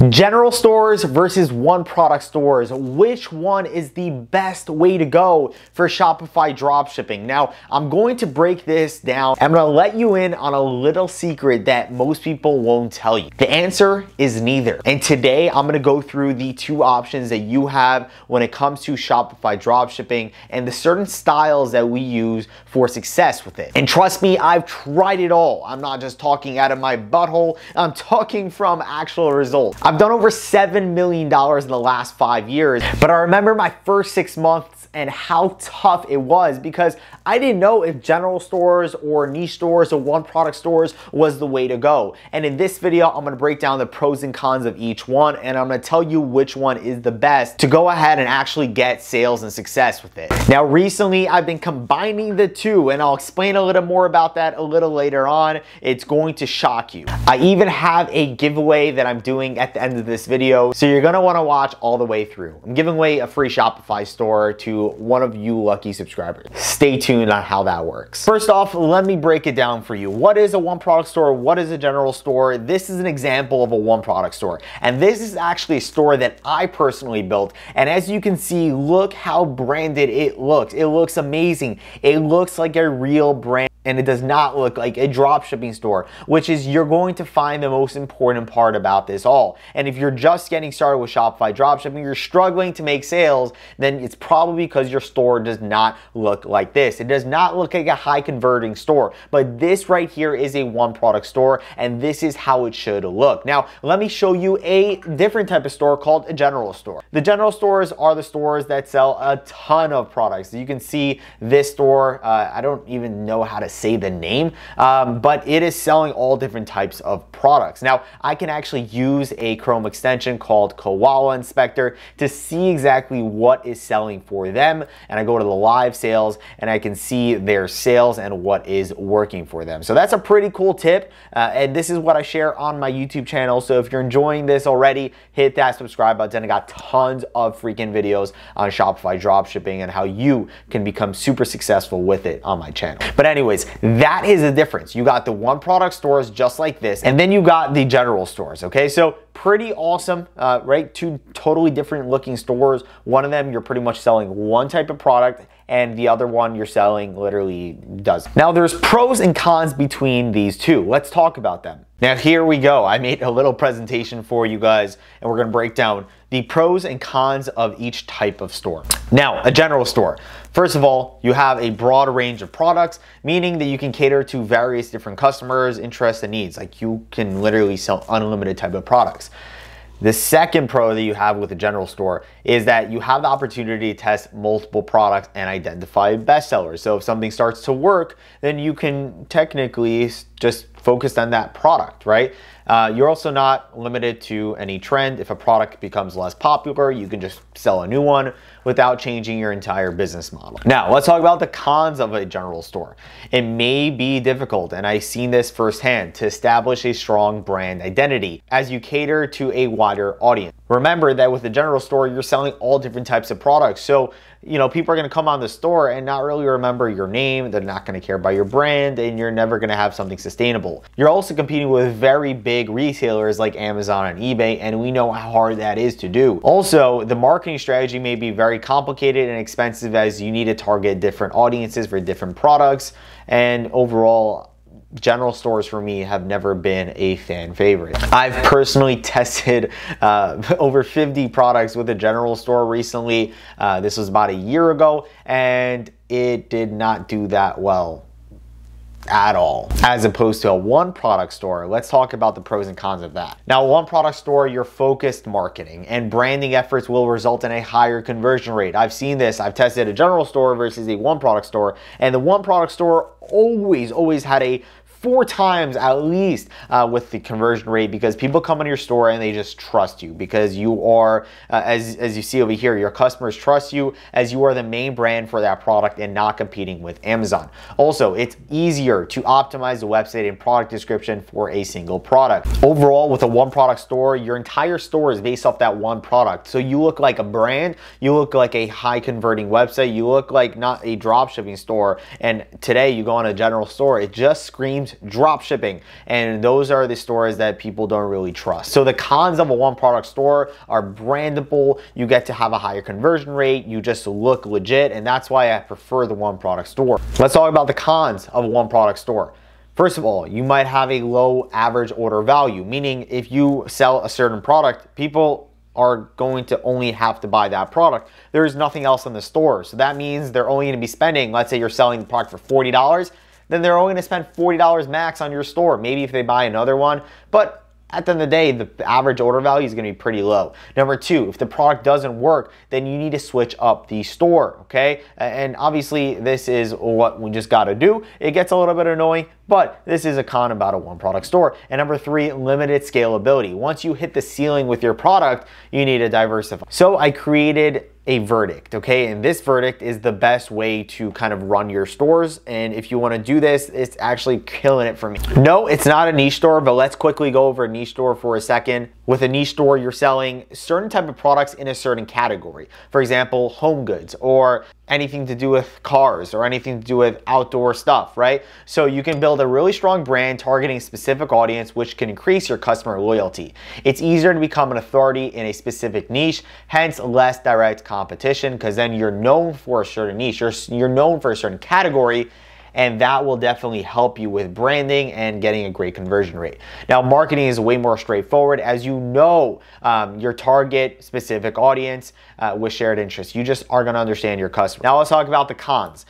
General stores versus one product stores. Which one is the best way to go for Shopify dropshipping? Now, I'm going to break this down. I'm going to let you in on a little secret that most people won't tell you. The answer is neither. And today I'm going to go through the two options that you have when it comes to Shopify dropshipping and the certain styles that we use for success with it. And trust me, I've tried it all. I'm not just talking out of my butthole. I'm talking from actual results. I've done over $7 million in the last 5 years, but I remember my first 6 months and how tough it was because I didn't know if general stores or niche stores or one product stores was the way to go. And in this video, I'm gonna break down the pros and cons of each one, and I'm gonna tell you which one is the best to go ahead and actually get sales and success with it. Now, recently, I've been combining the two, and I'll explain a little more about that a little later on. It's going to shock you. I even have a giveaway that I'm doing at the end of this video, so you're gonna wanna watch all the way through. I'm giving away a free Shopify store to one of you lucky subscribers. Stay tuned on how that works. First off, let me break it down for you. What is a one product store? What is a general store? This is an example of a one product store. And this is actually a store that I personally built. And as you can see, look how branded it looks. It looks amazing. It looks like a real brand. And it does not look like a dropshipping store, which is you're going to find the most important part about this all. And if you're just getting started with Shopify dropshipping, you're struggling to make sales, then it's probably because your store does not look like this. It does not look like a high converting store, but this right here is a one product store, and this is how it should look. Now, let me show you a different type of store called a general store. The general stores are the stores that sell a ton of products. You can see this store, I don't even know how to say the name, but it is selling all different types of products. Now, I can actually use a Chrome extension called Koala Inspector to see exactly what is selling for them, and I go to the live sales and I can see their sales and what is working for them. So that's a pretty cool tip, and this is what I share on my YouTube channel. So if you're enjoying this already, hit that subscribe button. I got tons of freaking videos on Shopify dropshipping and how you can become super successful with it on my channel. But anyways, that is the difference. You got the one product stores just like this, and then you got the general stores, okay? So pretty awesome, right? Two totally different looking stores. One of them, you're pretty much selling one type of product, and the other one you're selling literally dozens. Now, there's pros and cons between these two. Let's talk about them. Now, here we go. I made a little presentation for you guys, and we're gonna break down the pros and cons of each type of store. Now, a general store. First of all, you have a broad range of products, meaning that you can cater to various different customers, interests, and needs. Like, you can literally sell unlimited type of products. The second pro that you have with a general store is that you have the opportunity to test multiple products and identify bestsellers. So if something starts to work, then you can technically just focus on that product, right? You're also not limited to any trend. If a product becomes less popular, you can just sell a new one without changing your entire business model. Now, let's talk about the cons of a general store. It may be difficult, and I've seen this firsthand, to establish a strong brand identity as you cater to a wider audience. Remember that with a general store, you're selling all different types of products. So, you know, people are gonna come on the store and not really remember your name. They're not gonna care about your brand, and you're never gonna have something sustainable. You're also competing with very big retailers like Amazon and eBay, and we know how hard that is to do. Also, the marketing strategy may be very complicated and expensive as you need to target different audiences for different products, and overall, general stores for me have never been a fan favorite. I've personally tested over 50 products with a general store recently. This was about a year ago, and it did not do that well at all, as opposed to a one product store. Let's talk about the pros and cons of that. Now, one product store, your focused marketing and branding efforts will result in a higher conversion rate. I've seen this. I've tested a general store versus a one product store, and the one product store always had a 4 times at least with the conversion rate, because people come into your store and they just trust you because you are, as you see over here, your customers trust you as you are the main brand for that product and not competing with Amazon. Also, it's easier to optimize the website and product description for a single product. Overall, with a one product store, your entire store is based off that one product. So you look like a brand, you look like a high converting website, you look like not a drop shipping store. And today you go on a general store, it just screams drop shipping, and those are the stores that people don't really trust. So the cons of a one product store are brandable, you get to have a higher conversion rate, you just look legit, and that's why I prefer the one product store. Let's talk about the cons of a one product store. First of all, you might have a low average order value, meaning if you sell a certain product, people are going to only have to buy that product. There's nothing else in the store. So that means they're only going to be spending, let's say you're selling the product for $40, then they're only going to spend $40 max on your store. Maybe if they buy another one, but at the end of the day, the average order value is going to be pretty low. Number two, if the product doesn't work, then you need to switch up the store, okay? And obviously, this is what we just got to do. It gets a little bit annoying, but this is a con about a one product store. And number three, limited scalability. Once you hit the ceiling with your product, you need to diversify. So I created a verdict, okay? And this verdict is the best way to kind of run your stores. And if you want to do this, it's actually killing it for me. No, it's not a niche store, but let's quickly go over a niche store for a second. With a niche store, you're selling certain type of products in a certain category. For example, home goods or anything to do with cars or anything to do with outdoor stuff, right? So you can build a really strong brand targeting a specific audience, which can increase your customer loyalty. It's easier to become an authority in a specific niche, hence less direct competition, because then you're known for a certain niche, you're known for a certain category, and that will definitely help you with branding and getting a great conversion rate. Now, marketing is way more straightforward as you know your target specific audience with shared interests. You just are gonna understand your customer. Now let's talk about the cons.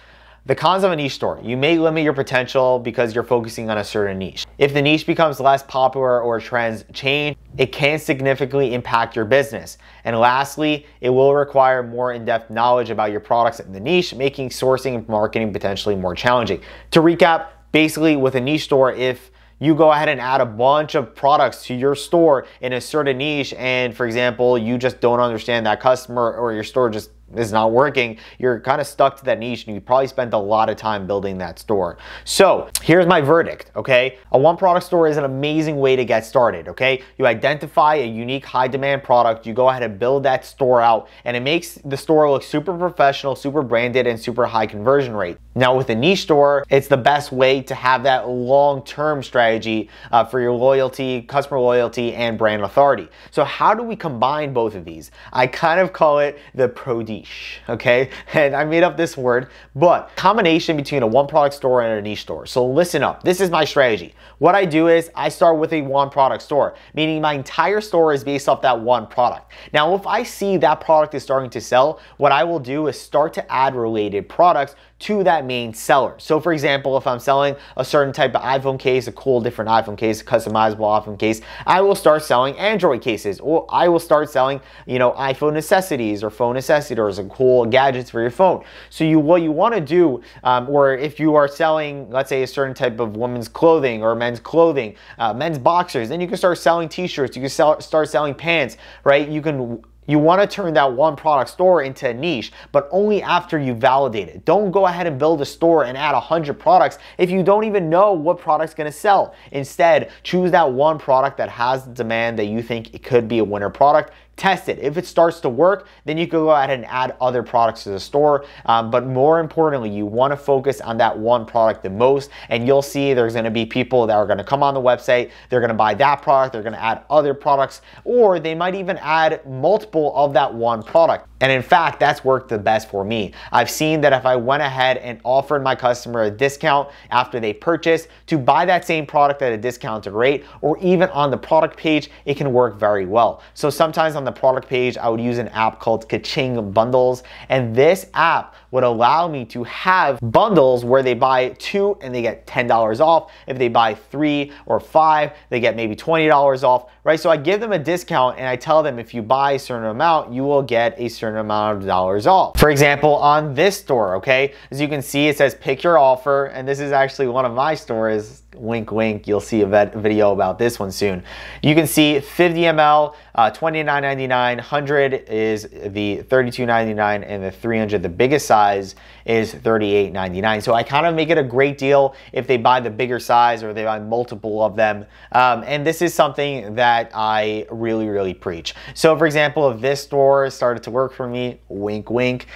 The cons of a niche store. You may limit your potential because you're focusing on a certain niche. If the niche becomes less popular or trends change, it can significantly impact your business. And lastly, it will require more in-depth knowledge about your products in the niche, making sourcing and marketing potentially more challenging. To recap, basically with a niche store, if you go ahead and add a bunch of products to your store in a certain niche, and for example, you just don't understand that customer or your store just is not working, you're kind of stuck to that niche and you probably spent a lot of time building that store. So here's my verdict, okay? A one product store is an amazing way to get started, okay? You identify a unique high demand product, you go ahead and build that store out, and it makes the store look super professional, super branded, and super high conversion rate. Now with a niche store, it's the best way to have that long-term strategy for your loyalty, customer loyalty, and brand authority. So how do we combine both of these? I kind of call it the niche, okay? And I made up this word, but combination between a one product store and a niche store. So listen up, this is my strategy. What I do is I start with a one product store, meaning my entire store is based off that one product. Now, if I see that product is starting to sell, what I will do is start to add related products to that main seller. So for example, if I'm selling a certain type of iPhone case, a cool different iPhone case, a customizable iPhone case, I will start selling Android cases, or I will start selling, iPhone necessities or phone necessities and cool gadgets for your phone. So what you want to do, or if you are selling, let's say, a certain type of women's clothing or men's clothing, men's boxers, then you can start selling t-shirts, you can start selling pants, right? You want to turn that one product store into a niche, but only after you validate it. Don't go ahead and build a store and add 100 products if you don't even know what product's going to sell. Instead, choose that one product that has the demand that you think it could be a winner product. Test it. If it starts to work, then you can go ahead and add other products to the store. But more importantly, you want to focus on that one product the most, and you'll see there's going to be people that are going to come on the website, they're going to buy that product, they're going to add other products, or they might even add multiple of that one product. And in fact, that's worked the best for me. I've seen that if I went ahead and offered my customer a discount after they purchase to buy that same product at a discounted rate, or even on the product page, it can work very well. So sometimes on the product page, I would use an app called Kaching Bundles, and this app would allow me to have bundles where they buy 2 and they get $10 off. If they buy 3 or 5, they get maybe $20 off, right? So I give them a discount and I tell them if you buy a certain amount, you will get a certain amount of dollars off. For example, on this store, okay, as you can see, it says pick your offer, and this is actually one of my stores. Wink, wink, you'll see a video about this one soon. You can see 50 ml, $29.99, 100 is the $32.99, and the 300, the biggest size, is $38.99. So I kind of make it a great deal if they buy the bigger size or they buy multiple of them. And this is something that I really preach. So for example, if this store started to work for me, wink, wink,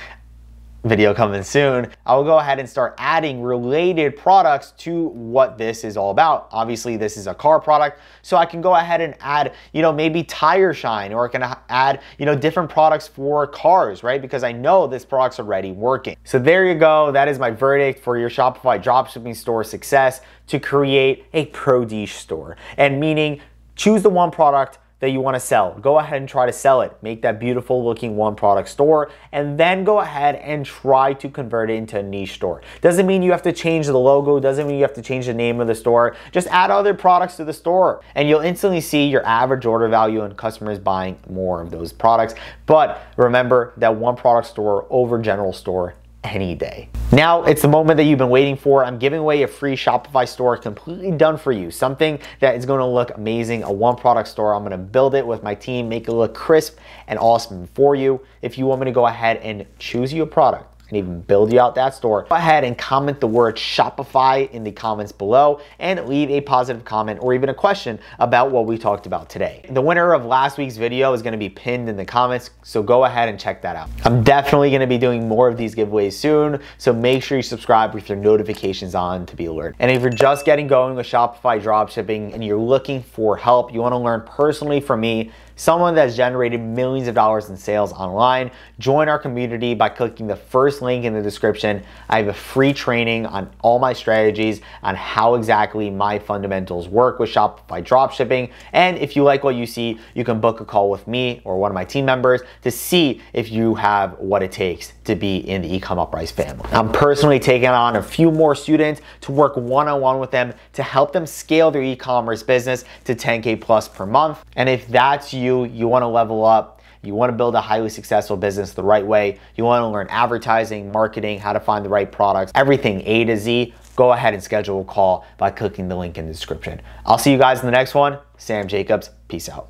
video coming soon, I will go ahead and start adding related products to what this is all about. Obviously, this is a car product, so I can go ahead and add, maybe tire shine, or I can add, different products for cars, right? Because I know this product's already working. So there you go. That is my verdict for your Shopify dropshipping store success: to create a pro niche store. And meaning, choose the one product that you want to sell. Go ahead and try to sell it. Make that beautiful looking one product store, and then go ahead and try to convert it into a niche store. Doesn't mean you have to change the logo, doesn't mean you have to change the name of the store. Just add other products to the store, and you'll instantly see your average order value and customers buying more of those products. But remember, that one product store over general store any day. Now it's the moment that you've been waiting for. I'm giving away a free Shopify store completely done for you. Something that is going to look amazing, a one product store. I'm going to build it with my team, make it look crisp and awesome for you. If you want me to go ahead and choose you a product and even build you out that store, go ahead and comment the word Shopify in the comments below and leave a positive comment or even a question about what we talked about today. The winner of last week's video is going to be pinned in the comments, so go ahead and check that out. I'm definitely going to be doing more of these giveaways soon, so make sure you subscribe with your notifications on to be alerted. And if you're just getting going with Shopify dropshipping and you're looking for help, you want to learn personally from me, someone that's generated millions of dollars in sales online, join our community by clicking the first link in the description. I have a free training on all my strategies on how exactly my fundamentals work with Shopify dropshipping. And if you like what you see, you can book a call with me or one of my team members to see if you have what it takes to be in the Ecom Uprise family. I'm personally taking on a few more students to work one-on-one with them to help them scale their e-commerce business to 10K plus per month. And if that's you want to level up, you want to build a highly successful business the right way, you want to learn advertising, marketing, how to find the right products, everything A to Z, go ahead and schedule a call by clicking the link in the description. I'll see you guys in the next one. Sam Jacobs, peace out.